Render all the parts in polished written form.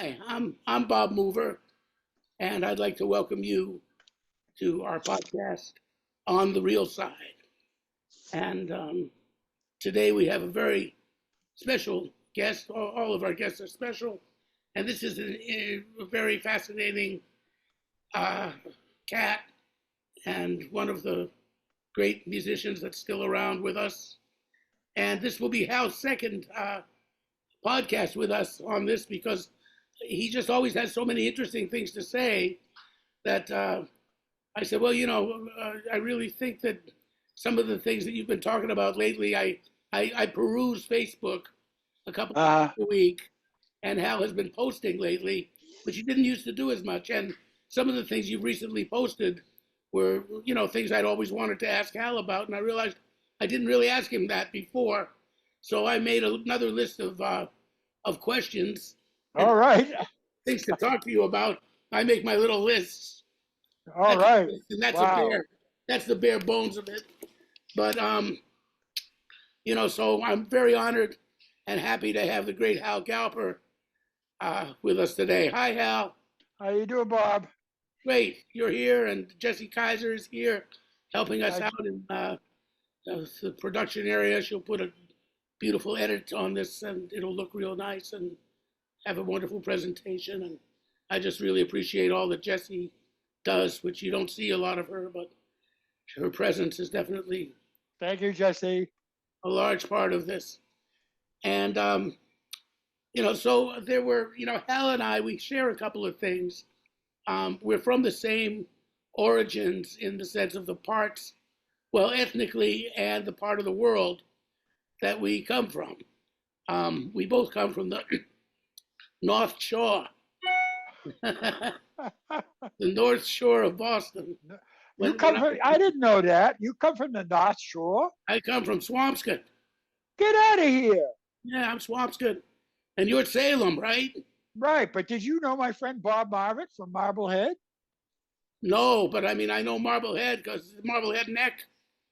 Hi, I'm Bob Mover, and I'd like to welcome you to our podcast on the real side. And today we have a very special guest. All of our guests are special, and this is a very fascinating uh, cat and one of the great musicians that's still around with us. And this will be Hal's second podcast with us on this because he just always has so many interesting things to say that I said, well, I really think that some of the things that you've been talking about lately, I peruse Facebook a couple of times a week, and Hal has been posting lately, which he didn't used to do as much. And some of the things you've recently posted were, things I'd always wanted to ask Hal about, and I realized I didn't really ask him that before. So I made another list of questions. All right. Things to talk to you about. I make my little lists. All right. And that's wow. that's the bare bones of it. But so I'm very honored and happy to have the great Hal Galper with us today. Hi, Hal. How you doing, Bob? Great, you're here, and Jesse Kaiser is here helping us out in the production area. She'll put a beautiful edit on this, and it'll look real nice and have a wonderful presentation. And I just really appreciate all that Jessie does, which you don't see a lot of her, but her presence is definitely Thank you, Jesse. a large part of this. And so there were, Hal and I, we share a couple of things. We're from the same origins in the sense of the parts, well, ethnically and the part of the world that we come from. We both come from the North Shore, the North Shore of Boston. I didn't know that. You come from the North Shore? I come from Swampscott. Get out of here. Yeah, I'm Swampscott. And you're Salem, right? Right, but did you know my friend Bob Marvitt from Marblehead? No, but I mean, I know Marblehead because Marblehead Neck.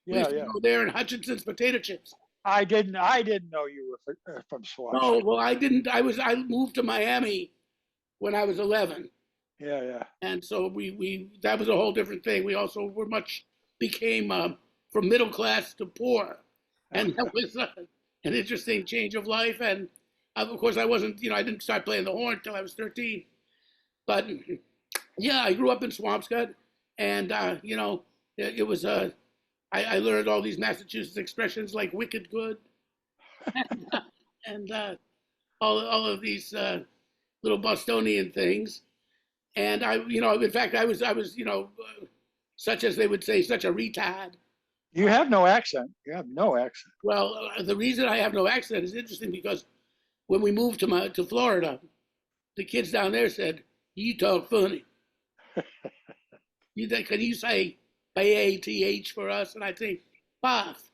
We used to go there in Hutchinson's potato chips. I didn't know you were from Swampscott. No, well, I didn't. I moved to Miami when I was 11. Yeah. And so we that was a whole different thing. We also became from middle class to poor, and that was an interesting change of life. And of course, I wasn't, I didn't start playing the horn until I was 13. But yeah, I grew up in Swampscott, and it was I learned all these Massachusetts expressions like "wicked good," and all of these little Bostonian things. And in fact, I was, such as they would say, such a retard. You have no accent. You have no accent. Well, the reason I have no accent is interesting because when we moved to Florida, the kids down there said, "You talk funny." Can you say bath for us? And I'd say bath.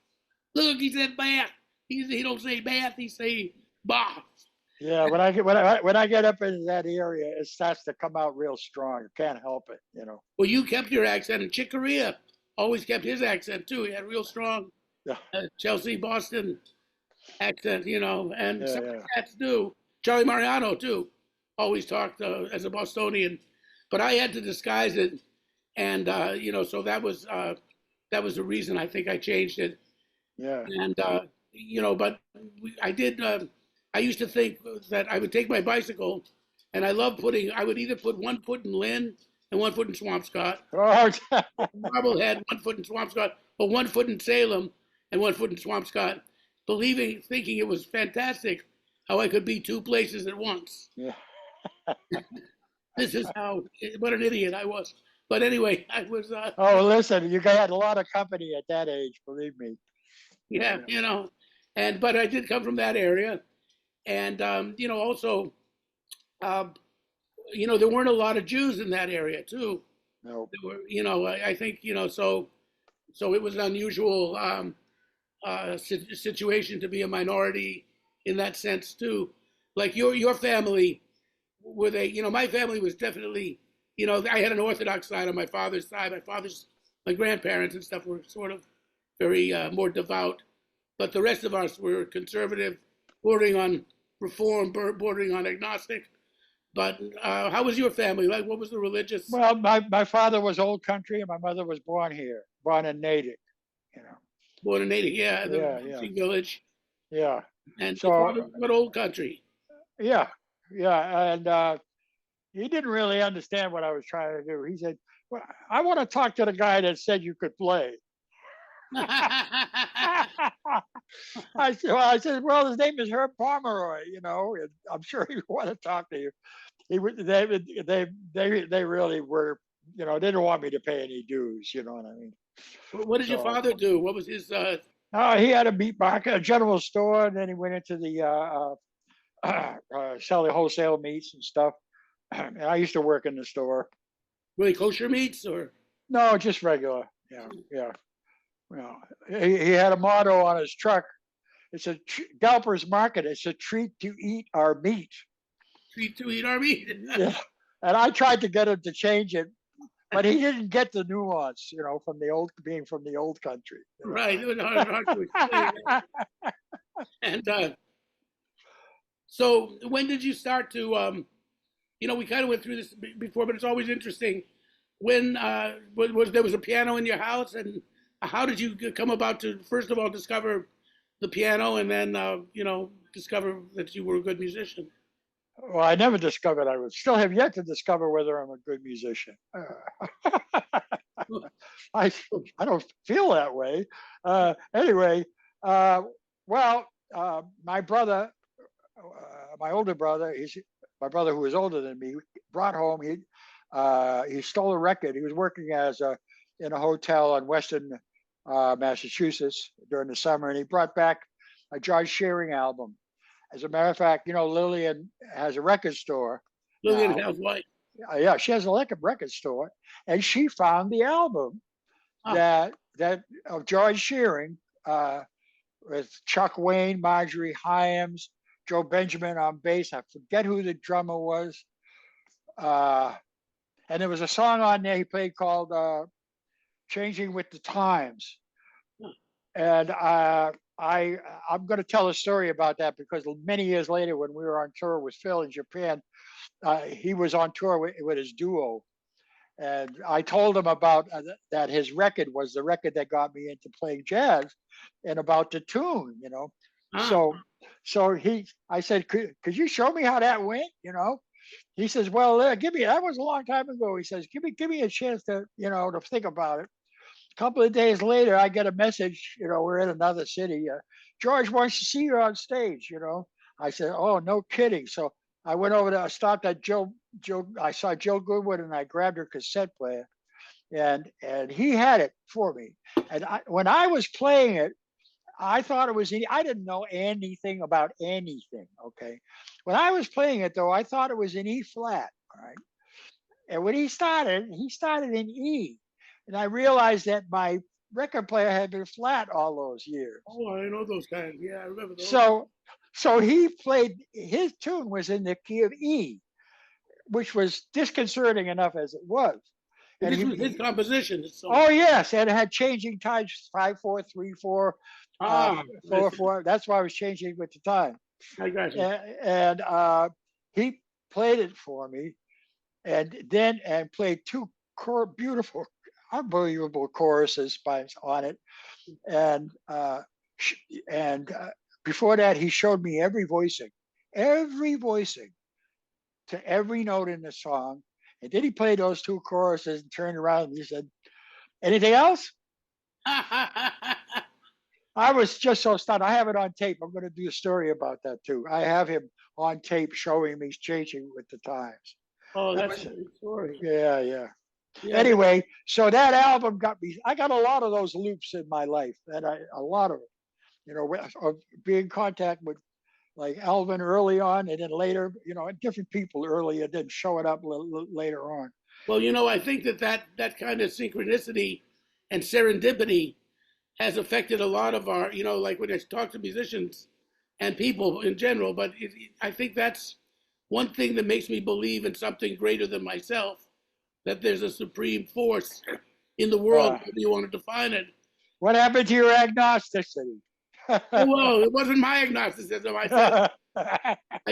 Look, he said bath. He don't say bath. He say bath. Yeah, when I get up into that area, it starts to come out real strong. I can't help it, Well, you kept your accent, and Chick Corea always kept his accent too. He had real strong Chelsea, Boston accent, and some cats do. Charlie Mariano too, always talked as a Bostonian, but I had to disguise it, and so that was the reason I think I changed it. Yeah. And but I did. I used to think that I would take my bicycle, and I would either put one foot in Lynn and one foot in Swampscott, Marblehead, one foot in Swampscott, or one foot in Salem and one foot in Swampscott, thinking it was fantastic how I could be two places at once. Yeah. This is what an idiot I was. But anyway, I was. Listen, you had a lot of company at that age, believe me. Yeah, but I did come from that area. And, also, there weren't a lot of Jews in that area, too. No. There were, I think, so it was an unusual situation to be a minority in that sense, too. Like your family, were they, my family was definitely, I had an Orthodox side on my father's side. My grandparents and stuff were sort of very more devout. But the rest of us were conservative, bordering on Reform, bordering on agnostic. But how was your family? Like, what was the religious? Well, my father was old country, and my mother was born here, born in Natick. You know. Born in Natick, yeah, the Yeah, yeah, fishing village. yeah. And your So father, what old country? yeah, yeah, and he didn't really understand what I was trying to do. He said, "Well, I want to talk to the guy that said you could play." I said, well, his name is Herb Pomeroy, you know, and I'm sure he would want to talk to you. He would, they really were, you know, they didn't want me to pay any dues, you know what I mean? What did your So, father do? What was his? he had a meat market, a general store, and then he went into the selling wholesale meats and stuff. And I used to work in the store. Were they kosher meats or? No, just regular. Yeah, yeah. Well, he had a motto on his truck. It's a Galper's Market. It's a treat to eat our meat. Treat to eat our meat. Yeah. And I tried to get him to change it, but he didn't get the nuance, you know, from the old, being from the old country. You know? Right, it was hard to explain. And so, when did you start to? You know, we kind of went through this before, but it's always interesting. When was there was a piano in your house, and how did you come about to first of all discover the piano, and then you know, discover that you were a good musician? Well, I never discovered. I would still have yet to discover whether I'm a good musician. I I don't feel that way. Anyway, well, my brother, my older brother, he's my brother who was older than me, brought home. He stole a record. He was working as a in a hotel in Western Massachusetts during the summer, and he brought back a George Shearing album. As a matter of fact, you know, Lillian has a record store Lillian now. Hell's White. Yeah, she has a record store, and she found the album Oh, that of George Shearing with Chuck Wayne, Marjorie Hyams, Joe Benjamin on bass. I forget who the drummer was. And there was a song on there he played called "Changing with the Times." And I'm going to tell a story about that because many years later, when we were on tour with Phil in Japan, he was on tour with his duo, and I told him about that his record was the record that got me into playing jazz, and about the tune, you know. ah, So I said, could you show me how that went, you know? He says, well, give me, that was a long time ago. He says, give me a chance to, you know, to think about it. A couple of days later, I get a message, you know, we're in another city. George wants to see you on stage, you know. I said, oh, no kidding. So I went over there, I stopped at I saw Joe Goodwin, and I grabbed her cassette player, and he had it for me. And when I was playing it, I thought it was, I didn't know anything about anything, okay? When I was playing it though, I thought it was in E flat, all right? And when he started in E. And I realized that my record player had been flat all those years. oh, I know those guys. Yeah, I remember those. So he played, his tune was in the key of E, which was disconcerting enough as it was. And this was his composition. Oh yes, and it had changing times 5/4, 3/4, Ah, 4/4. That's why I was changing with the time. I got you. And he played it for me, and played two beautiful, unbelievable choruses on it, and before that he showed me every voicing to every note in the song, and then he played those two choruses and turned around and he said, anything else? I was just so stunned. I have it on tape. I'm going to do a story about that too. I have him on tape showing me changing with the times. Oh, that's a great story. Yeah, yeah. Anyway, so that album got me. I got a lot of those loops in my life, and a lot of it, you know, of being in contact with like Alvin early on, and then later, you know, different people early, and then showing up later on. Well, you know, I think that kind of synchronicity and serendipity has affected a lot of our, you know, like when I talk to musicians and people in general, but I think that's one thing that makes me believe in something greater than myself, that there's a supreme force in the world, however you want to define it. What happened to your agnosticity? Well, it wasn't my agnosticism. I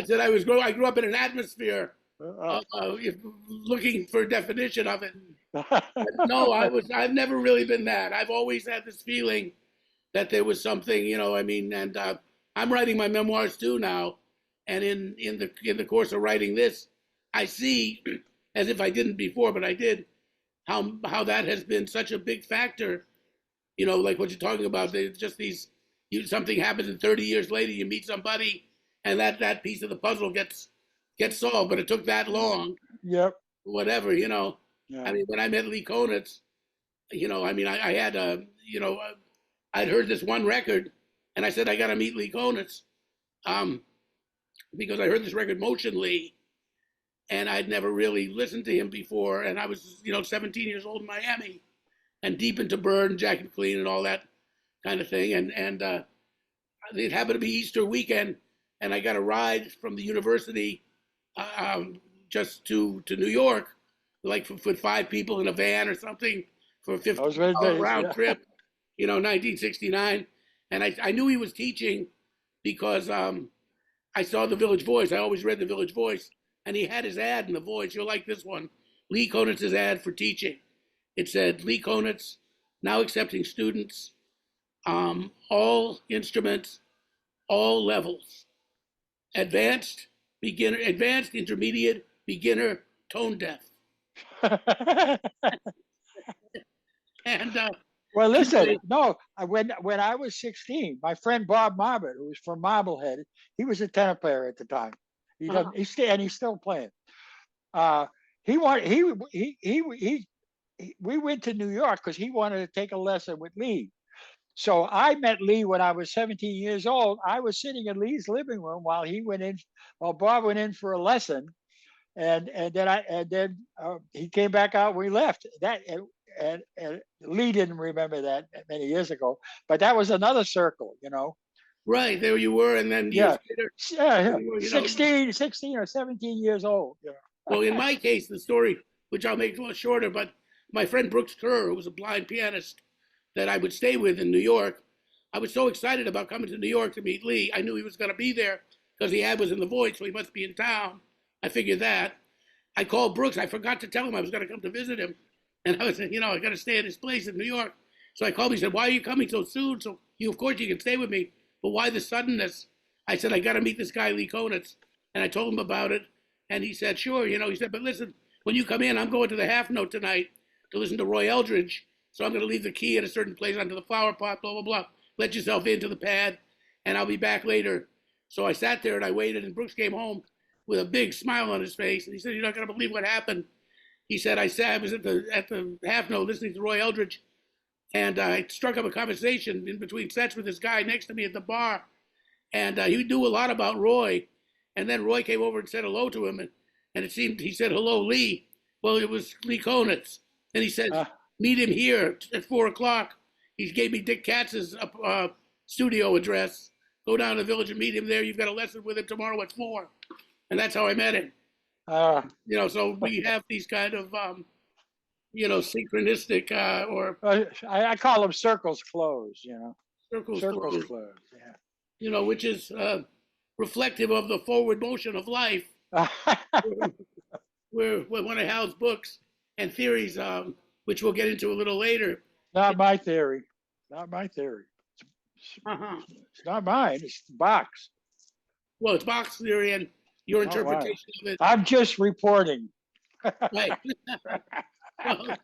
said I grew up in an atmosphere if looking for a definition of it. But no, I've never really been that. I've always had this feeling that there was something, I mean, and I'm writing my memoirs too now, and in the course of writing this, I see, as if I didn't before, but I did, how that has been such a big factor. Like what you're talking about. Just something happens, and 30 years later, you meet somebody, and that piece of the puzzle gets solved. But it took that long. Yep. Whatever. Yeah. I mean, when I met Lee Konitz, I mean, I had I'd heard this one record, and I said I got to meet Lee Konitz, because I heard this record, Motion Lee, and I'd never really listened to him before, and I was 17 years old in Miami, and deep into Bird and Jackie McLean and all that kind of thing, and it happened to be Easter weekend, and I got a ride from the university just to New York, like with 5 people in a van or something for a $50 round trip, 1969. And I knew he was teaching because I saw the Village Voice. I always read the Village Voice. And he had his ad in the Voice. You'll like this one. Lee Konitz's ad for teaching. It said, Lee Konitz, now accepting students, all instruments, all levels. Advanced, intermediate, beginner, tone deaf. And well, listen, no, when I was 16, my friend Bob Marbert, who was from Marblehead, he was a tenor player at the time. He's still playing. We went to New York because he wanted to take a lesson with Lee. So I met Lee when I was 17 years old. I was sitting in Lee's living room while Bob went in for a lesson, and then he came back out. We left and Lee didn't remember that many years ago, but that was another circle, Right, there you were, and then years later, yeah, 16 or 17 years old. Well, in my case, the story, which I'll make a little shorter, but my friend Brooks Kerr, who was a blind pianist that I would stay with in New York, I was so excited about coming to New York to meet Lee. I knew he was going to be there because the ad was in the Voice, so he must be in town. I figured that. I called Brooks. I forgot to tell him I was going to come to visit him. And I was, I got to stay at his place in New York. So I called him. He said, why are you coming so soon? So of course, you can stay with me. But why the suddenness? I said, I got to meet this guy, Lee Konitz. And I told him about it. And he said, sure. He said, but listen, when you come in, I'm going to the half note tonight to listen to Roy Eldridge. So I'm going to leave the key at a certain place under the flower pot, blah, blah, blah. Let yourself into the pad, and I'll be back later. So I sat there and I waited, and Brooks came home with a big smile on his face. And he said, you're not going to believe what happened. He said, I was at the half note listening to Roy Eldridge, and I struck up a conversation in between sets with this guy next to me at the bar. And he knew a lot about Roy. And then Roy came over and said hello to him. And it seemed he said, hello, Lee. Well, it was Lee Konitz. And he said, meet him here at 4 o'clock. He gave me Dick Katz's studio address. Go down to the Village and meet him there. You've got a lesson with him tomorrow at 4. And that's how I met him. So we have these kind of, synchronistic or... I call them circles closed, Circles closed, yeah. Which is reflective of the forward motion of life. where one of Hal's books and theories, which we'll get into a little later. Not my theory. It's not mine. It's Bach's. Well, it's Bach's theory and your interpretation of it. I'm just reporting. Right. Well,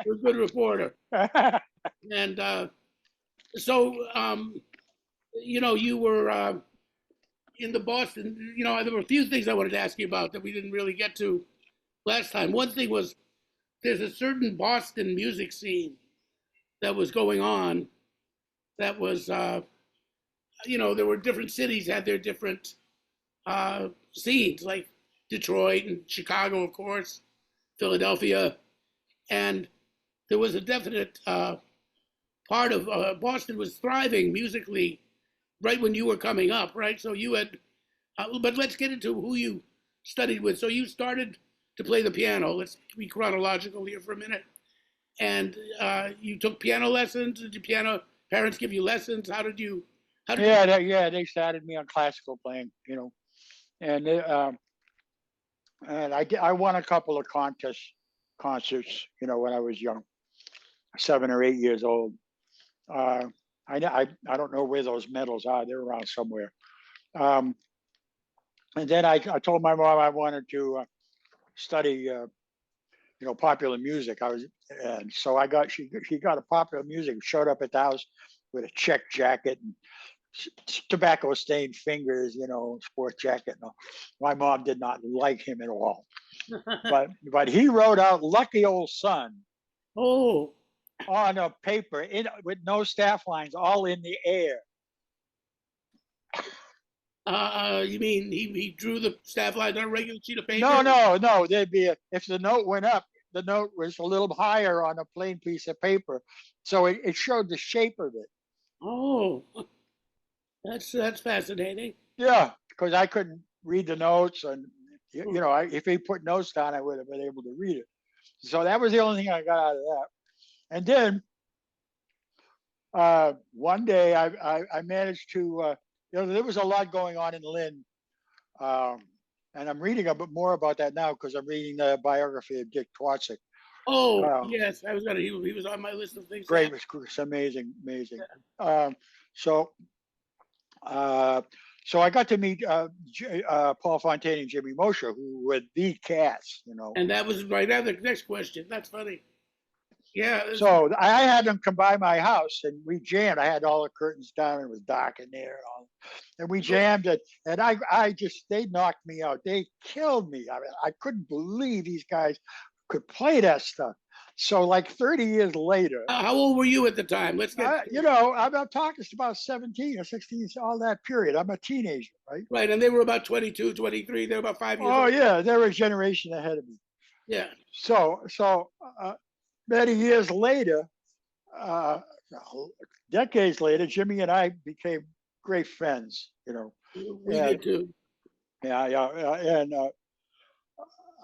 you're a good reporter. And so, you were in the Boston, there were a few things I wanted to ask you about that we didn't really get to last time. One thing was there's a certain Boston music scene that was going on that was, there were different cities had their different scenes, like Detroit and Chicago, of course, Philadelphia. And there was a definite part of Boston was thriving musically right when you were coming up, right? So you had, but let's get into who you studied with. So you started to play the piano. Let's be chronological here for a minute. And you took piano lessons. Did your parents give you lessons? How did you? They started me on classical playing, and And I won a couple of concerts, when I was young, 7 or 8 years old. Uh, I don't know where those medals are. They're around somewhere. Um, and then I told my mom I wanted to study, popular music. And so she got a popular music. Showed up at the house with a check jacket and tobacco stained fingers, sport jacket. No, my mom did not like him at all. But he wrote out "Lucky Old Son" Oh, on a paper with no staff lines, all in the air. you mean he drew the staff lines on a regular sheet of paper? No, no, no. There'd be if the note went up, the note was a little higher on a plain piece of paper, so it showed the shape of it. Oh, that's fascinating. Yeah, because I couldn't read the notes, and if he put notes down, I would have been able to read it. So that was the only thing I got out of that. And then one day I managed to, there was a lot going on in Lynn, um, and I'm reading a bit more about that now because I'm reading the biography of Dick Twatzik. Oh, Uh, yes, I was gonna. He was on my list of things. Great, it's amazing, amazing. So so I got to meet Paul Fontaine and Jimmy Mosher, who were the cats. And that was right after the next question. That's funny. Yeah. So I had them come by my house and we jammed. I had all the curtains down and it was dark in there. And we jammed it. And they knocked me out. They killed me. I mean, I couldn't believe these guys could play that stuff. So like 30 years later, How old were you at the time? Let's get. I'm talking about 17 or 16, all that period. I'm a teenager, right? Right, and they were about 22, 23. They were about 5 years Oh old. yeah, they were a generation ahead of me. Yeah. So many years later, decades later, Jimmy and I became great friends. We did too. Yeah.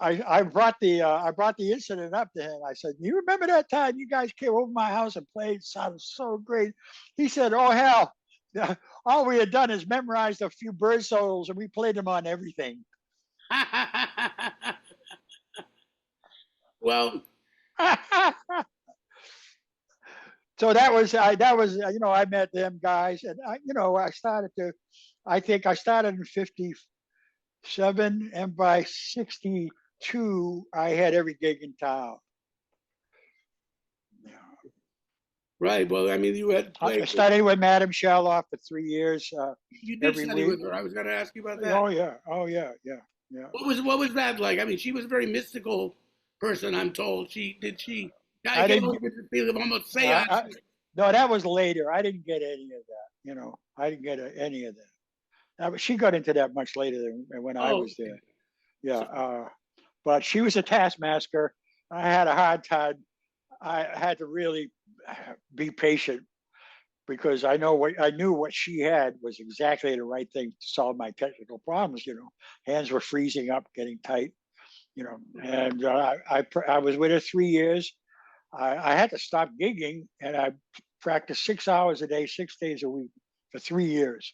And I brought the incident up to him. I said, "You remember that time you guys came over my house and played? It sounded so great." He said, "Oh hell, all we had done is memorized a few bird solos and we played them on everything." Well, So I met them guys, and I think I started in '57, and by '62 I had every gig in town. Yeah. right. Well, I mean, you had I played. studied with Madame Sherlock for 3 years, You did every study week. with her. I was going to ask you about that. Oh yeah, yeah. What was that like? I mean, she was a very mystical person. I'm told. I I get didn't. the feeling of almost I, seance. I, no, that was later. I didn't get any of that. I didn't get any of that. She got into that much later than when I Oh, was there. Yeah, but she was a taskmaster. I had a hard time. I had to really be patient because I knew what she had was exactly the right thing to solve my technical problems. Hands were freezing up, getting tight. And I was with her 3 years. I had to stop gigging, and I practiced 6 hours a day, 6 days a week for 3 years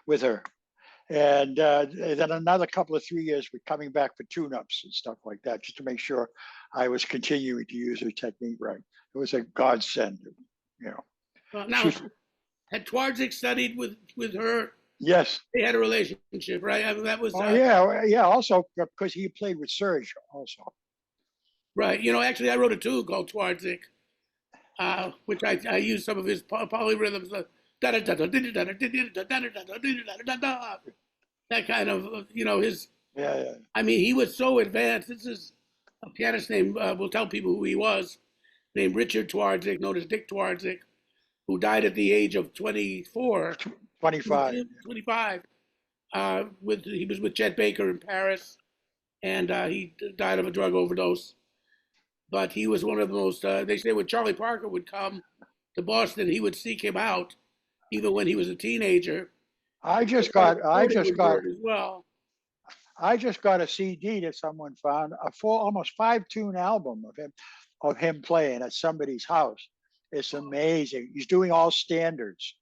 with her. And then another couple of 3 years with coming back for tune-ups and stuff like that, just to make sure I was continuing to use her technique right. It was a godsend. now, She, had Twardzik studied with her? yes. They had a relationship, right? I mean, that was. Oh yeah. Also, because he played with Serge, also. Right. Actually, I wrote a tune called Twardzik, which I used some of his polyrhythms. That kind of, his. Yeah. I mean, he was so advanced. This is a pianist named, we'll tell people who he was, named Richard Twardzik, known as Dick Twardzik, who died at the age of 24. 25. 25. He was with Chet Baker in Paris, and he died of a drug overdose. But he was one of the most. They say when Charlie Parker would come to Boston, he would seek him out, even when he was a teenager. I just got as well. I just got a CD that someone found, a full, almost 5-tune album of him playing at somebody's house. It's amazing. He's doing all standards.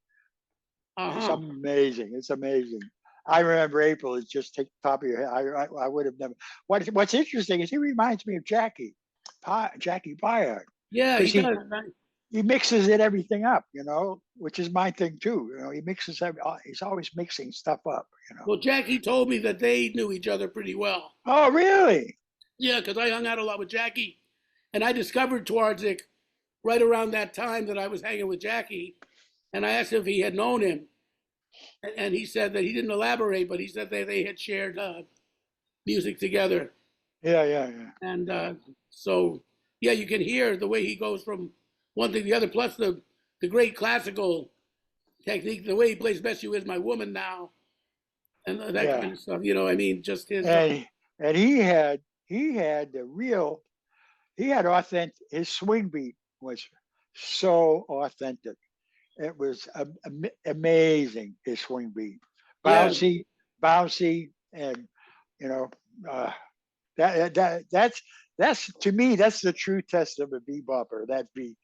It's amazing. It's amazing. I remember April. It's just take the top of your head. I would have never. What's interesting is he reminds me of Jackie Byard, Yeah, he because does. he mixes everything up, which is my thing too. He mixes he's always mixing stuff up. Well, Jackie told me that they knew each other pretty well. Oh, really? Yeah, because I hung out a lot with Jackie, and I discovered Twardzik right around that time that I was hanging with Jackie, and I asked him if he had known him, and he said that he didn't elaborate, but he said they had shared music together, Yeah, yeah, yeah. and so yeah, you can hear the way he goes from one thing to the other. Plus the great classical technique, the way he plays "Best You Is My Woman" now, and that Yeah. kind of stuff. I mean, just his. And he had the real he had authentic. His swing beat was so authentic. It was amazing. His swing beat, Yeah, bouncy, and you know uh, that's to me that's the true test of a bebopper. That beat.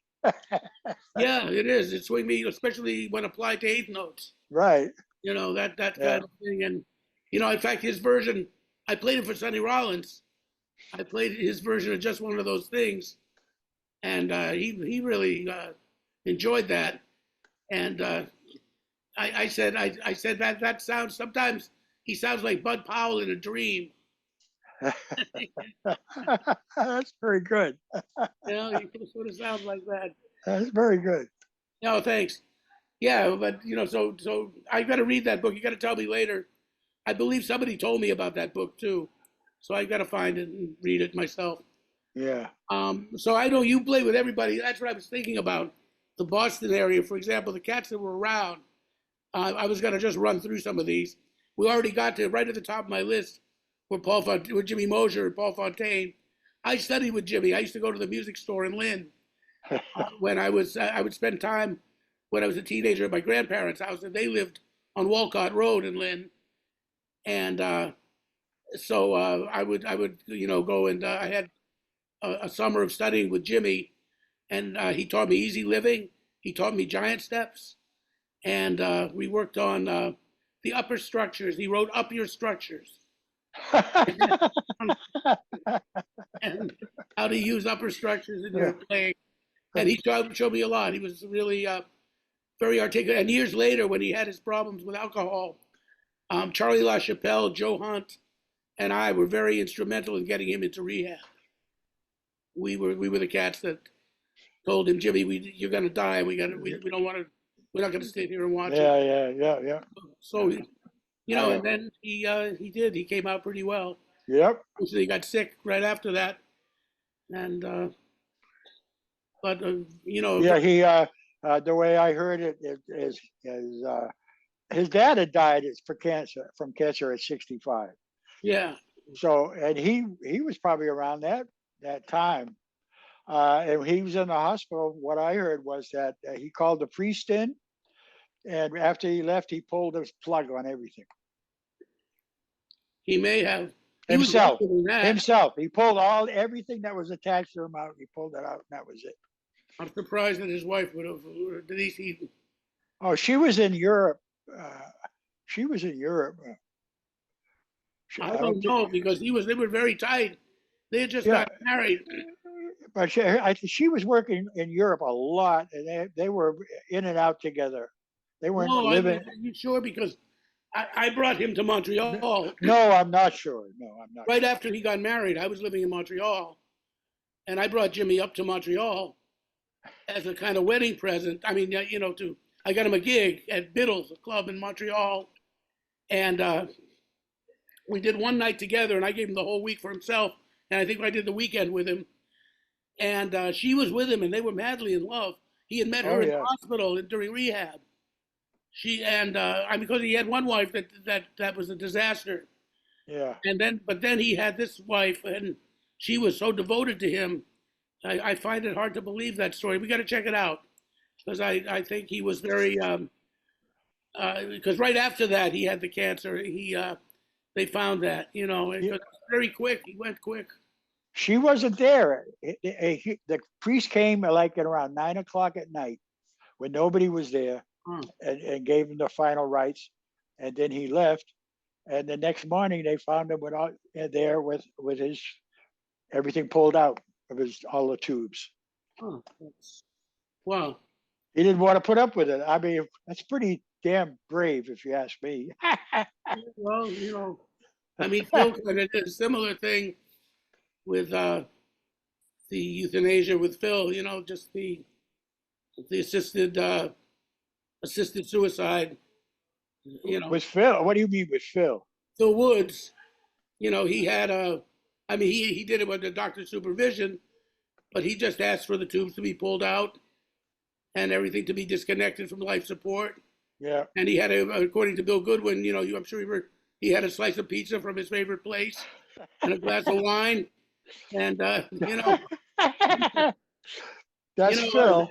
yeah, it is. It's swing me, especially when applied to eighth notes. Right. That Yeah. kind of thing. And in fact, his version, I played it for Sonny Rollins. I played his version of just one of those things, and he really enjoyed that. And I said that sounds sometimes he sounds like Bud Powell in a dream. That's very good. He sort of sounds like that. That's very good. No, thanks. Yeah, but so I got to read that book. You got to tell me later. I believe somebody told me about that book too, so I got to find it and read it myself. Yeah. So I know you play with everybody. That's what I was thinking about. The Boston area, for example, the cats that were around. I was going to just run through some of these. We already got to right at the top of my list with Jimmy Mosier and Paul Fontaine. I studied with Jimmy. I used to go to the music store in Lynn when I would spend time when I was a teenager at my grandparents' house, and they lived on Walcott Road in Lynn. And so I would go, and I had a summer of studying with Jimmy, and he taught me easy living. He taught me giant steps, and we worked on the upper structures. He wrote "Up Your Structures" and how to use upper structures in your playing. And he showed me a lot. He was really very articulate. And years later, when he had his problems with alcohol, Charlie LaChapelle, Joe Hunt, and I were very instrumental in getting him into rehab. We were the cats that told him, Jimmy, you're gonna die. We don't want to. We're not gonna sit here and watch Yeah, it. yeah. So and then he did. He came out pretty well. Yep. So he got sick right after that, and but Yeah, he the way I heard it is his dad had died from cancer at 65. yeah. So, and he was probably around that time. And he was in the hospital. What I heard was that he called the priest in, and after he left, he pulled his plug on everything. He may have. Himself. He pulled everything that was attached to him out. He pulled it out, and that was it. I'm surprised that his wife would have. Denise, Oh, she was in Europe. She was in Europe. I don't know because they were very tight. They had just got married. But she was working in Europe a lot, and they were in and out together. They weren't living. Are you sure? Because I brought him to Montreal. No, I'm not sure. No, I'm not. Right after he got married, I was living in Montreal, and I brought Jimmy up to Montreal as a kind of wedding present. I mean, I got him a gig at Biddle's, a club in Montreal, and we did one night together, and I gave him the whole week for himself, and I think I did the weekend with him. And she was with him, and they were madly in love. He had met her in the hospital during rehab. Because he had one wife that was a disaster. Yeah. But then he had this wife, and she was so devoted to him. I find it hard to believe that story. We got to check it out because I think he was very because right after that he had the cancer. They found that it was very quick. He went quick. She wasn't there. The priest came like at around 9 o'clock at night when nobody was there, and gave him the final rites, and then he left. And the next morning, they found him without there with his everything pulled out of his all the tubes. Huh. Wow. He didn't want to put up with it. I mean, that's pretty damn brave, if you ask me. Well, I mean, Phil kind of did a similar thing with the euthanasia with Phil. Just the assisted suicide. With Phil, what do you mean with Phil? Phil Woods. He had I mean, he did it with the doctor's supervision, but he just asked for the tubes to be pulled out and everything to be disconnected from life support. Yeah. And he had according to Bill Goodwin, I'm sure he had a slice of pizza from his favorite place and a glass of wine. And, That's you know, Phil.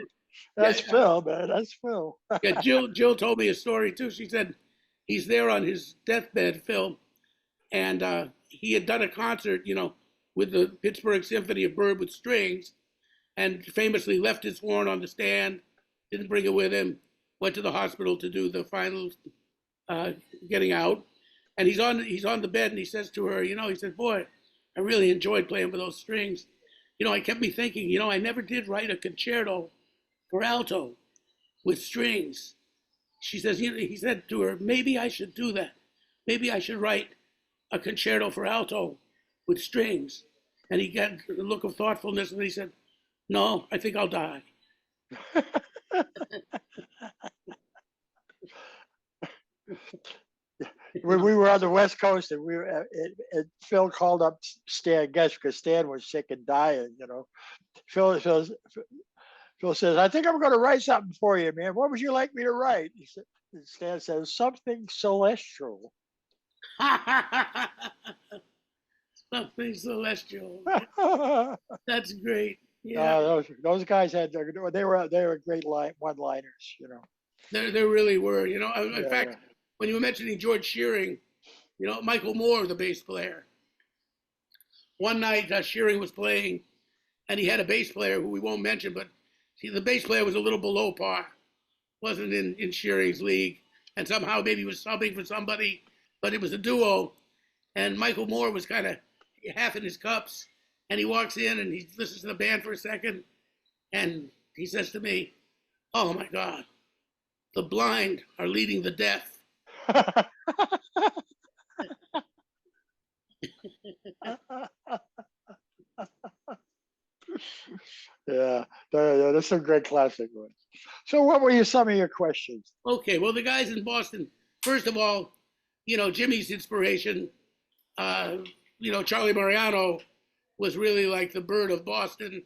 That's yeah, Phil, man. That's Phil. yeah, Jill told me a story too. She said he's there on his deathbed, Phil, and he had done a concert, with the Pittsburgh Symphony of Bird with strings, and famously left his horn on the stand, didn't bring it with him, went to the hospital to do the final getting out, and he's on the bed, and he says to her, he said, "Boy, I really enjoyed playing with those strings. It kept me thinking, I never did write a concerto for alto with strings." She says, he said to her, "Maybe I should do that. Maybe I should write a concerto for alto with strings." And he got a look of thoughtfulness, and he said, "No, I think I'll die." When we were on the West Coast, and Phil called up Stan Getz because Stan was sick and dying. Phil says, "I think I'm going to write something for you, man. What would you like me to write?" Stan says, "Something celestial." Something celestial. uh, That's great. Yeah, those guys they were great one-liners. there really were. In fact, Yeah. when you were mentioning George Shearing, Michael Moore, the bass player. One night, Shearing was playing, and he had a bass player who we won't mention, but the bass player was a little below par, wasn't in Shearing's league, and somehow maybe was subbing for somebody, but it was a duo, and Michael Moore was kind of half in his cups, and he walks in and he listens to the band for a second, and he says to me, "Oh my God, the blind are leading the deaf." Yeah, there's some great classic ones. So, what were some of your questions? Okay, well, the guys in Boston, first of all, Jimmy's inspiration, uh, Charlie Mariano was really like the bird of Boston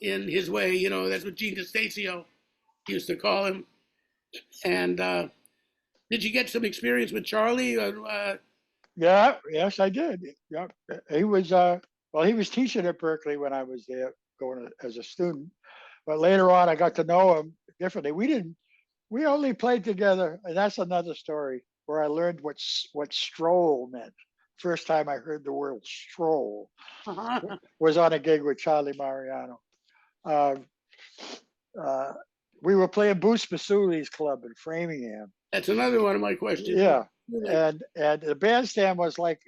in his way. That's what Gene DeStacio used to call him. And did you get some experience with Charlie? Yeah, yes, I did. Yeah, he was. He was teaching at Berkeley when I was there, going as a student. But later on, I got to know him differently. We only played together, and that's another story where I learned what stroll meant. First time I heard the word stroll was on a gig with Charlie Mariano. Uh, uh, we were playing Bruce Masuli's club in Framingham. That's another one of my questions. Yeah, and the bandstand was like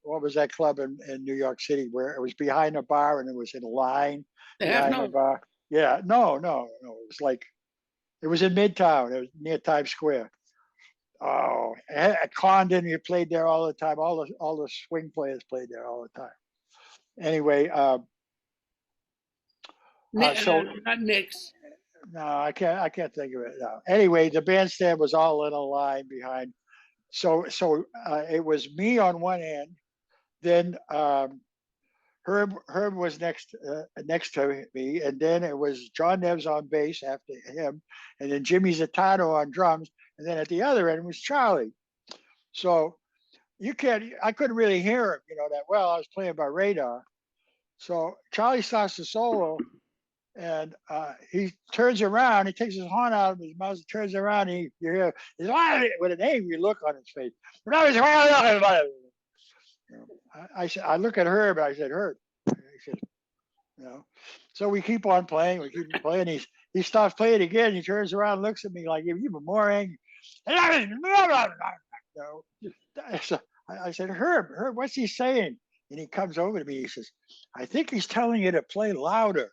what was that club in New York City where it was behind a bar and it was in a line behind a bar. Yeah, no, it was like it was in Midtown. It was near Times Square. Oh, at Condon, you played there all the time. All the swing players played there all the time. Anyway, so not Nick's. no, I can't think of it now. Anyway, the bandstand was all in a line behind. So it was me on one end, then Herb was next to me, and then it was John Neves on bass after him, and then Jimmy Zatano on drums, and then at the other end was Charlie. So I couldn't really hear him, that well. I was playing by radar. So Charlie starts the solo, and he turns around. He takes his horn out of his mouth, turns around, and you hear with an angry look on his face. I look at Herb. I said, "Herb." He said, So we keep on playing. We keep playing. He stops playing again. He turns around, and looks at me like even more angry. I said, Herb, what's he saying? And he comes over to me. He says, I think he's telling you to play louder.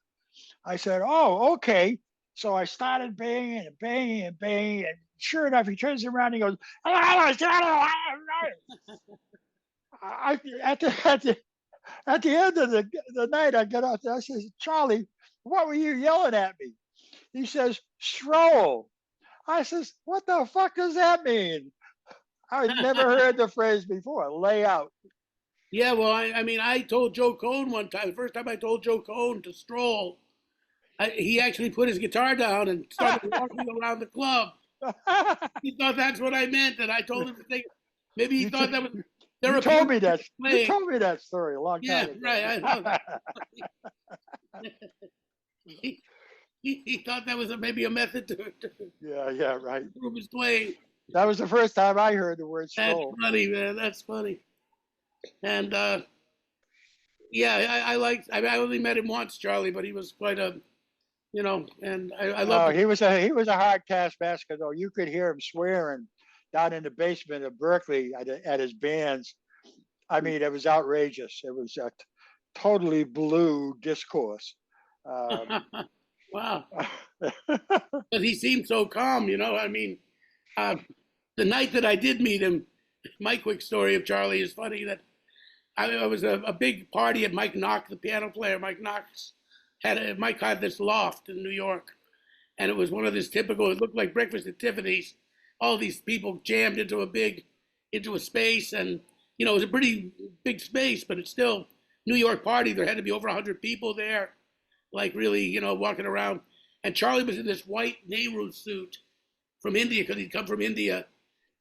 I said, oh, okay. So I started banging and banging and banging. And sure enough, he turns around and he goes, at the end of the night, I get out there. I says, Charlie, what were you yelling at me? He says, stroll. I says, what the fuck does that mean? I'd never heard the phrase before, lay out. Yeah, well, I mean, I told Joe Cohn one time, the first time I told Joe Cohn to stroll, he actually put his guitar down and started walking around the club. He thought that's what I meant, and I told him to take. Maybe he thought that was you told me that. playing. You told me that story a long time ago. Right. I know that. he thought that was maybe a method to yeah, right. improve his playing. That was the first time I heard the word stroll. That's funny, man. That's funny. And yeah, I only met him once, Charlie, but he was quite a, and I love. He was a hard taskmaster though. You could hear him swearing down in the basement of Berkeley at his bands. I mean, it was outrageous. It was a totally blue discourse. Wow. But he seemed so calm, I mean, the night that I did meet him, my quick story of Charlie is funny that I was a big party at Mike Knox, the piano player. Mike had this loft in New York, and it was one of this typical. It looked like breakfast at Tiffany's. All these people jammed into a space, and it was a pretty big space, but it's still New York party. There had to be over 100 people there, like really, walking around. And Charlie was in this white Nehru suit from India because he'd come from India,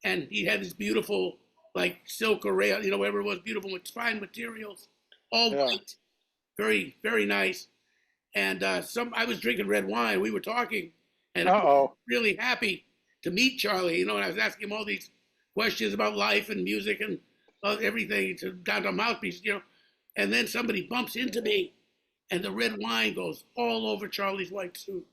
and he had this beautiful like silk or rayon, whatever it was, beautiful with fine materials, all white, very, very nice. And I was drinking red wine. We were talking, and I was really happy to meet Charlie. And I was asking him all these questions about life and music and everything down to mouthpiece, And then somebody bumps into me, and the red wine goes all over Charlie's white suit.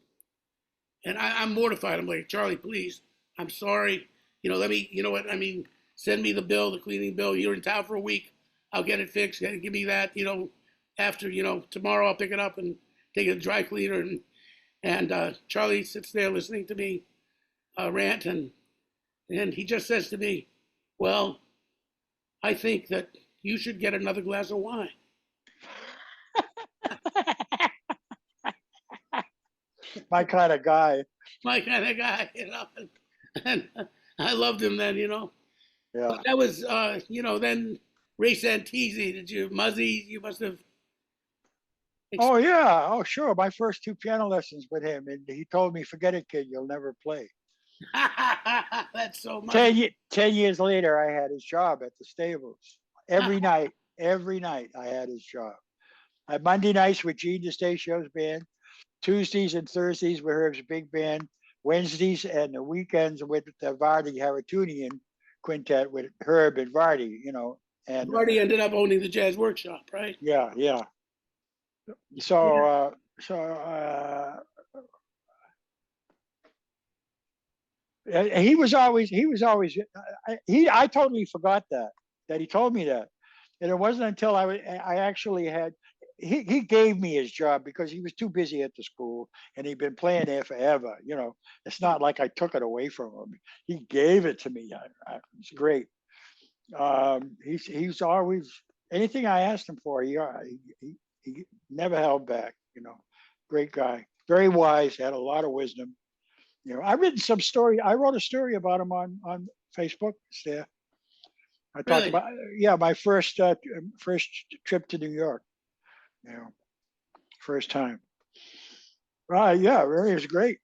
And I'm mortified. I'm like, Charlie, please, I'm sorry. Let me, I mean, send me the bill, the cleaning bill. You're in town for a week. I'll get it fixed. Give me that, after, tomorrow I'll pick it up and take it to the dry cleaner. And Charlie sits there listening to me rant, and he just says to me, well, I think that you should get another glass of wine. My kind of guy. My kind of guy, and I loved him then, Yeah. But that was, then Ray Santisi, did you, Muzzy, you must have. Oh, yeah. Oh, sure. My first 2 piano lessons with him. And he told me, forget it, kid, you'll never play. That's so much. 10 years later, I had his job at the stables. Every night I had his job. I Monday nights with Gene DeStacio's band, Tuesdays and Thursdays with Herb's big band, Wednesdays and the weekends with the Vardy Haratunian quintet with Herb and Vardy, And Vardy ended up owning the Jazz Workshop, right? Yeah. So he was always I totally forgot that he told me that. And it wasn't until I actually had he gave me his job because he was too busy at the school and he'd been playing there forever. It's not like I took it away from him. He gave it to me. It's great. He's always anything I asked him for. He never held back. Great guy, very wise, had a lot of wisdom. I wrote a story about him on Facebook. It's there. I talked about my first trip to New York. First time. Right, yeah, really was great.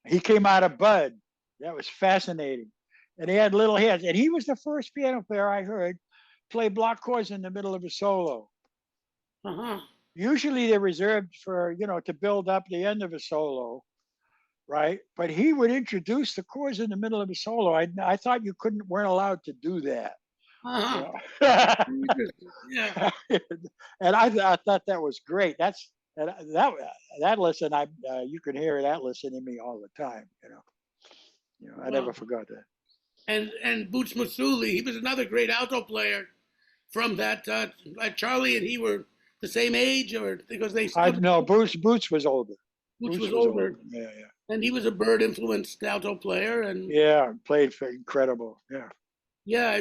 He came out of Bud. That was fascinating. And he had little hands. And he was the first piano player I heard play block chords in the middle of a solo. Uh-huh. Usually they're reserved for, to build up the end of a solo, right? But he would introduce the chords in the middle of a solo. I thought you weren't allowed to do that. Uh-huh. Yeah. And I thought that was great. That lesson you can hear that lesson in me all the time. I never forgot that. and Boots Masuli, he was another great alto player from that. Like Charlie and he were the same age, or because they I still no, Boots was older. Boots Boots was was older. older, Yeah, yeah. and he was a bird influenced alto player, and Yeah, played for incredible. Yeah, yeah,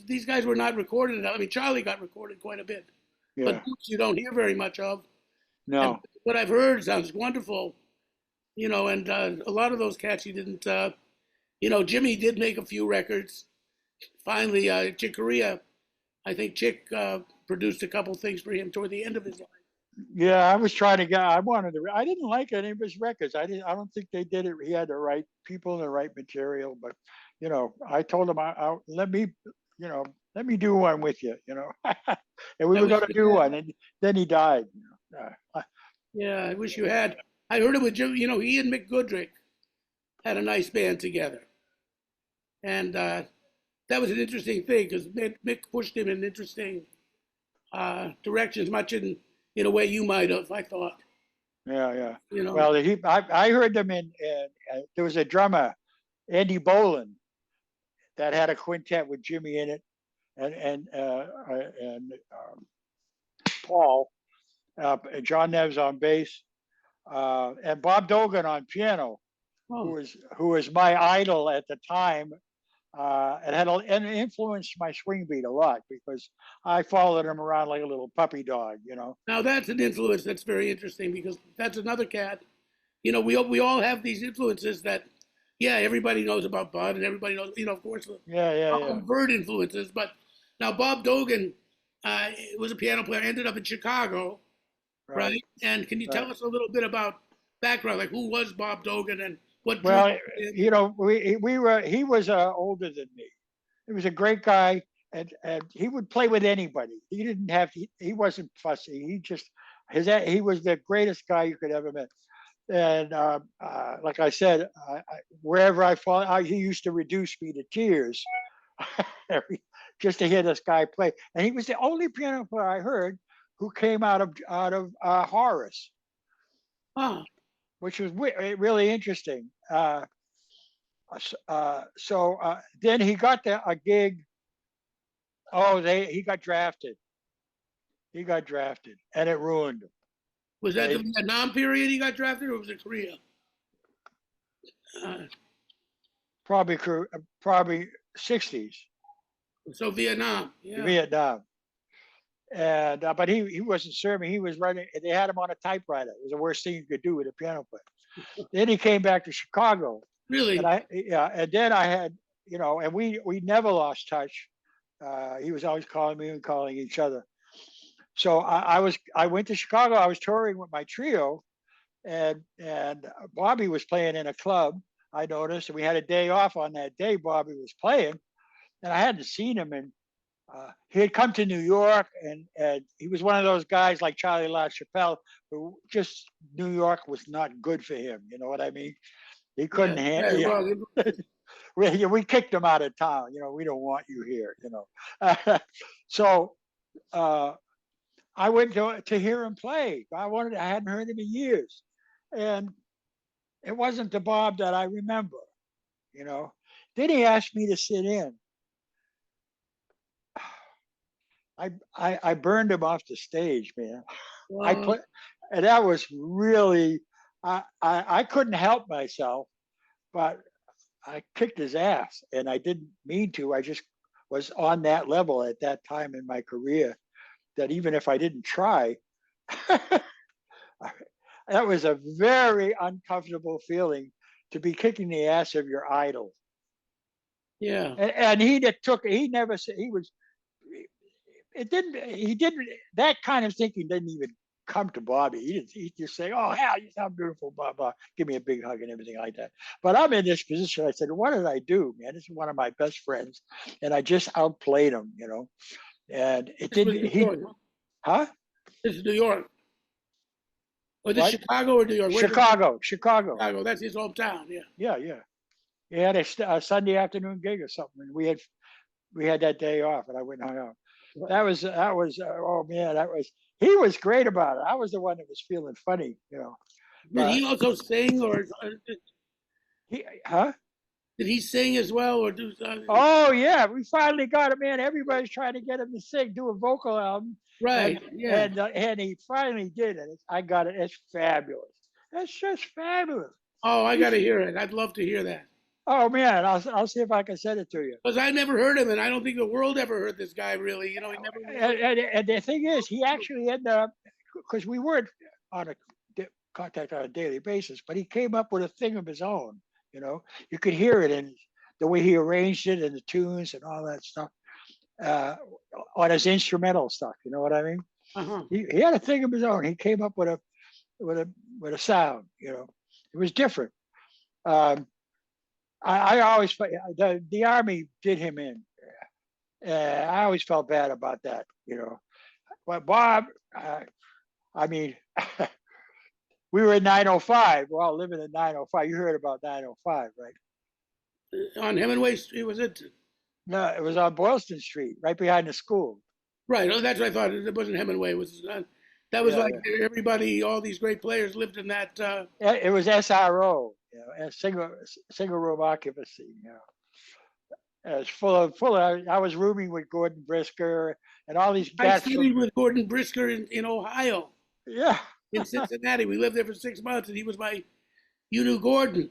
these guys were not recorded enough. I mean, Charlie got recorded quite a bit, yeah. but Boots you don't hear very much of. And No, what I've heard sounds wonderful, and a lot of those cats you didn't. Jimmy did make a few records. Finally, Chick Corea, I think Chick produced a couple things for him toward the end of his life. yeah. I was trying to get. I wanted to. I didn't like any of his records. I didn't. I don't think they did it. He had the right people and the right material. But I told him, let me, let me do one with you. And we I were wish going to you do had. one, and then he died. Yeah, I wish you had. I heard it with Jim. He and Mick Goodrick had a nice band together, and that was an interesting thing because Mick pushed him in interesting directions, much in a way you might have. I thought, Yeah, yeah. you know. Well, I heard them in there was a drummer, Andy Boland, that had a quintet with Jimmy in it, and Paul, John Neves on bass, and Bob Dogan on piano, Oh, who was my idol at the time, and influenced my swing beat a lot because I followed him around like a little puppy dog. now that's an influence that's very interesting because that's another cat. We all have these influences that, yeah, everybody knows about Bud and everybody knows, of course, the Yeah, yeah, yeah. bird influences. But now Bob Dogan was a piano player, ended up in Chicago, Right, right? And can you right. tell us a little bit about background, like who was Bob Dogan and what drew Well, him we were he was older than me. He was a great guy, and he would play with anybody. He didn't have he wasn't fussy. He was the greatest guy you could ever meet. And like I said, wherever I fall, he used to reduce me to tears just to hear this guy play. And he was the only piano player I heard who came out of Horace, Ah, which was really interesting. So then he got a gig. Oh, he got drafted. He got drafted, and it ruined him. was that the They Vietnam period he got drafted, or was it Korea? Uh, probably 60s, so Vietnam, yeah. Vietnam. And but he wasn't serving. He was running. They had him on a typewriter. It was the worst thing you could do with a piano player. Then he came back to Chicago, and Really? and then I had and we never lost touch. He was always calling me and calling each other. So I went to Chicago. I was touring with my trio, and Bobby was playing in a club. I noticed, and we had a day off on that day. Bobby was playing, and I hadn't seen him, and he had come to New York, and he was one of those guys like Charlie LaChapelle, who just New York was not good for him. You know what I mean? He couldn't Yeah, handle. very Yeah, wrong. we kicked him out of town. We don't want you here. So uh, I went to hear him play. I hadn't heard him in years, and it wasn't the Bob that I remember. You know. Then he asked me to sit in. I burned him off the stage, man. I Wow. put, and that was really, I couldn't help myself, but I kicked his ass, and I didn't mean to. I just was on that level at that time in my career that even if I didn't try, that was a very uncomfortable feeling to be kicking the ass of your idol. Yeah. And he never said he was he didn't that kind of thinking didn't even come to Bobby. He just say, "Oh, Hal, you sound beautiful, blah blah, give me a big hug and everything like that." But I'm in this position. I said, "What did I do, man? This is one of my best friends, and I just outplayed him. And it This was didn't. New York, huh? Huh? This is New York. Or this What? Chicago or New York? Where's Chicago. Chicago? That's his hometown. Yeah. Yeah, yeah. He had a Sunday afternoon gig or something, and we had that day off, and I went and hung out. That was oh man, he was great about it. I was the one that was feeling funny. Did But he also sing, or he huh? Did he sing as well, or do? Oh yeah, we finally got him in. Everybody's trying to get him to sing, do a vocal album, Right. and Yeah. and he finally did it. I got it. It's fabulous. It's just fabulous. Oh, I got He's, to hear it. I'd love to hear that. oh man, I'll see if I can send it to you. Because I never heard him, and I don't think the world ever heard this guy really. You know, he never really. And the thing is, he actually ended up because we weren't on a contact on a daily basis, but he came up with a thing of his own. You know, you could hear it in the way he arranged it and the tunes and all that stuff uh, on his instrumental stuff. You know what I mean? Uh-huh. He had a thing of his own. He came up with a with a with a sound. You know, it was different. Um, I always the army did him in. I always felt bad about that. You know, but Bob, I mean, we were in 905. We're all living in 905. You heard about 905, right? On Hemingway Street, was it? No, it was on Boylston Street, right behind the school. Right. Oh, that's what I thought. It wasn't Hemingway. It was that was Yeah, like everybody, all these great players lived in that. yeah. It was SRO, you know, a single room occupancy. You know, it's full of. I was rooming with Gordon Brisker and all these I cats. studied with Gordon Brisker in Ohio, Yeah, in Cincinnati. We lived there for 6 months, and he was my. You knew Gordon.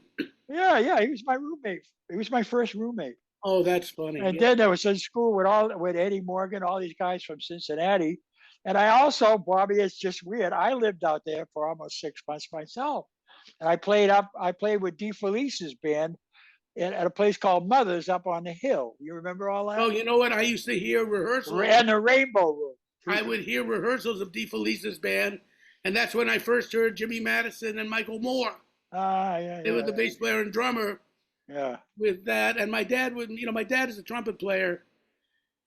yeah. He was my roommate. He was my first roommate. Oh, that's funny. And Yeah. then I was in school with Eddie Morgan, all these guys from Cincinnati. And I also, Bobby, it's just weird. I lived out there for almost 6 months myself. And I played with Dee Felice's band at a place called Mother's up on the hill. You remember all that? Oh, you know what? I used to hear rehearsals. And the Rainbow Room. I would hear rehearsals of Dee Felice's band, and that's when I first heard Jimmy Madison and Michael Moore. Yeah. They were the bass player and drummer. Yeah. With that, and my dad would, my dad is a trumpet player,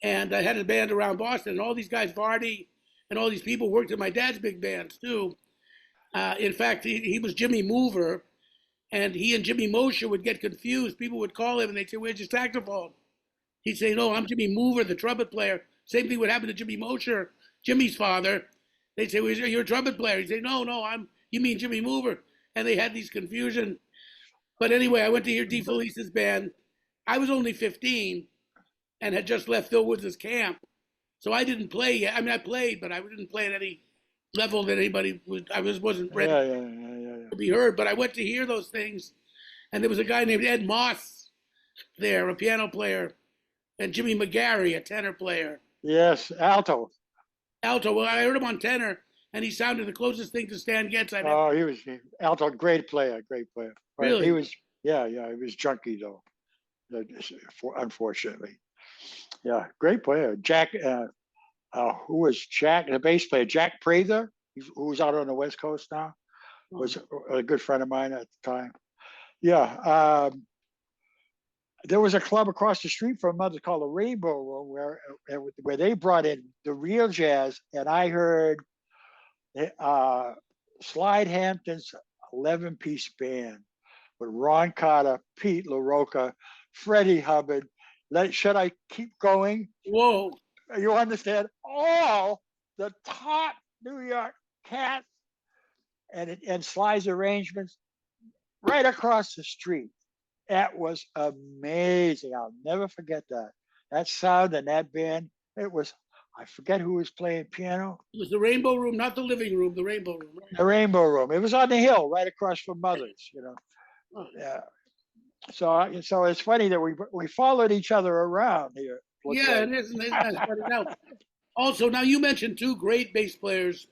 and I had a band around Boston, and all these guys, Vardy, and all these people worked in my dad's big bands too. In fact, he was Jimmy Mover, and he and Jimmy Mosher would get confused. People would call him, and they'd say, "Where's your saxophone?" He'd say, "No, I'm Jimmy Mover, the trumpet player." Same thing would happen to Jimmy Mosher, Jimmy's father. They'd say, "Well, you're a trumpet player." He'd say, "No, you mean Jimmy Mover," and they had these confusion. But anyway, I went to hear Dee Felice's band. I was only 15 and had just left Phil Woods' camp. So I didn't play yet. I mean, I played, but I didn't play at any level that anybody would. Wasn't ready to be heard. But I went to hear those things. And there was a guy named Ed Moss there, a piano player, and Jimmy McGarry, a tenor player. Yes, alto. Alto. Well, I heard him on tenor, and he sounded the closest thing to Stan Getz I've ever. Oh, he was alto, great player. But really? He was, yeah. He was junky though, unfortunately. Yeah, great player. Jack, who was Jack, the bass player? Jack Prather, who's out on the West Coast now, was a good friend of mine at the time. Yeah. There was a club across the street from Mother called the Rainbow Room where they brought in the real jazz, and I heard Slide Hampton's 11-piece band with Ron Carter, Pete LaRocca, Freddie Hubbard. Should I keep going? Whoa. You understand? All the top New York cats and Sly's arrangements right across the street. That was amazing. I'll never forget that. That sound and that band. It was, I forget who was playing piano. It was the Rainbow Room, not the living room, the Rainbow Room. Right? The Rainbow Room. It was on the hill right across from Mother's, Oh. Yeah. So it's funny that we followed each other around here. Yeah, it is. Now, also, now you mentioned two great bass players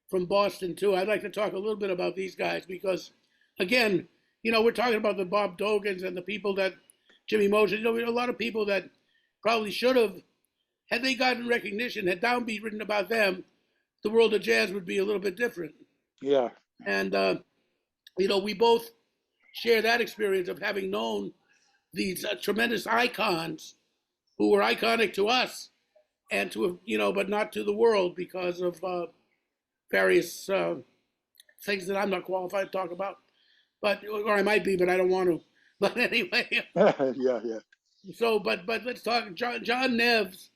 from Boston too. I'd like to talk a little bit about these guys because, again, we're talking about the Bob Dogans and the people that Jimmy Mosher. A lot of people that probably should have, had they gotten recognition, had Downbeat written about them, the world of jazz would be a little bit different. Yeah. And we both share that experience of having known these tremendous icons who were iconic to us and to, but not to the world because of various things that I'm not qualified to talk about. Or I might be, but I don't want to. But anyway. Yeah. So, but let's talk. John Neves,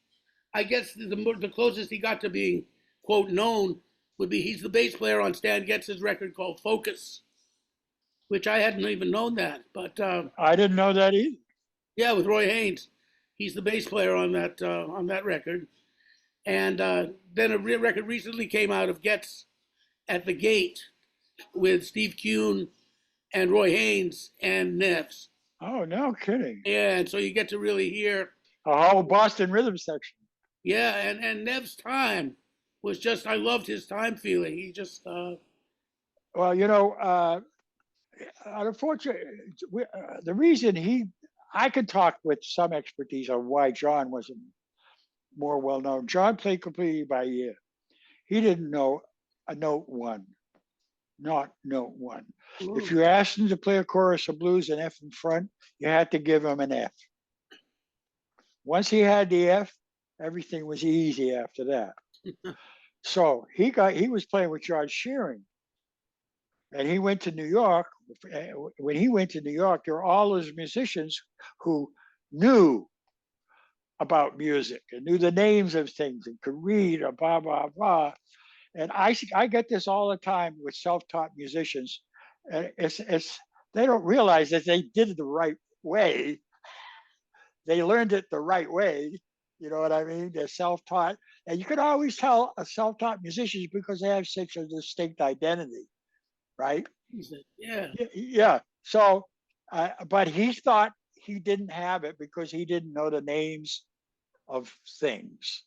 I guess the closest he got to being, quote, known would be he's the bass player on Stan Getz's record called Focus. which I hadn't even known that. But I didn't know that either. yeah, with Roy Haynes, he's the bass player on that record. And then a record recently came out of Gets at the Gate with Steve Kuhn and Roy Haynes and Neves. Oh, no kidding. Yeah, and so you get to really hear. A whole Boston rhythm section. Yeah, and Nev's time was just, I loved his time feeling. He just, Well, unfortunately, the reason I could talk with some expertise on why John wasn't more well known. John played completely by ear. He didn't know a note one, not note one. If you asked him to play a chorus of blues and F in front, you had to give him an F. Once he had the F, everything was easy after that. So he was playing with George Shearing, and he went to New York. When he went to New York, there were all those musicians who knew about music and knew the names of things and could read or blah blah blah. And I get this all the time with self-taught musicians. It's they don't realize that they did it the right way. They learned it the right way. You know what I mean? They're self-taught, and you can always tell a self-taught musicians because they have such a distinct identity, right? yeah. Yeah. So, but he thought he didn't have it because he didn't know the names of things,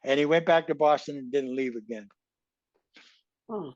and he went back to Boston and didn't leave again. Huh.